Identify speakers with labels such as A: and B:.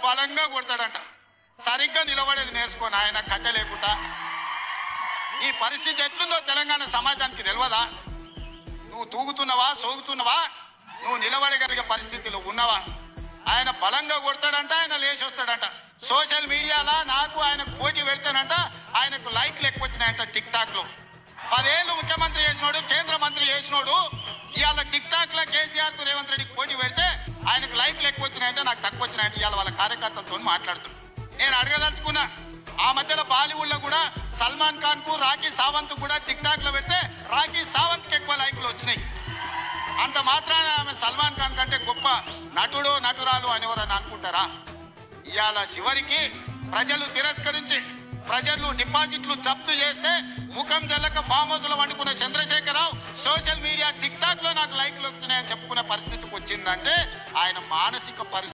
A: బలంగా కొడతాడంట. సరిగ్గా నిలబడేది నేర్చుకొని ఆయన కట్టె లేకుండా. ఈ పరిస్థితి ఎట్లుందో తెలంగాణ సమాజానికి తెలియదా? నువ్వు తూగుతున్నావా, సోగుతున్నావా, నువ్వు నిలబడగలిగే పరిస్థితిలో ఉన్నావా? ఆయన బలంగా కొడతాడంట, ఆయన లేచి వస్తాడంట. సోషల్ మీడియాలో నాకు ఆయనకు పోటీ పెడతానంట, ఆయనకు లైక్లు ఎక్కువ వచ్చినాయంట టిక్ టాక్ లో. 10 ఏళ్ళు ముఖ్యమంత్రి చేసినోడు, కేంద్ర మంత్రి చేసినోడు ఇవాళ టిక్ టాక్ లో కేసీఆర్ కు రేవంత్ రెడ్డికి పోటీ పెడితే ఆయనకు లైక్లు ఎక్కువ వచ్చినాయంటే నాకు తక్కువ వచ్చినాయంటే ఇవాళ వాళ్ళ కార్యకర్తలతో మాట్లాడుతున్నాడు. నేను అడగదలుచుకున్నా, ఆ మధ్యలో బాలీవుడ్ లో కూడా సల్మాన్ ఖాన్ కు రాఖీ సావంత్ కూడా టిక్ టాక్ లో పెడితే రాఖీ సావంత్ కి ఎక్కువ లైక్లు వచ్చినాయి. అంత మాత్రాన ఆమె సల్మాన్ ఖాన్ కంటే గొప్ప నటుడు నటురాలు అనేవారని అనుకుంటారా? ఇవాళ చివరికి ప్రజలు తిరస్కరించి ప్రజలు డిపాజిట్లు జప్తు చేస్తే ముఖం జల్లక ఫామ్ హౌస్ లో వండుకున్న Chandrasekhar Rao social media TikTok లో నాకు లైక్లు వచ్చినాయని చెప్పుకునే పరిస్థితికి వచ్చిందంటే ఆయన మానసిక పరిస్థితి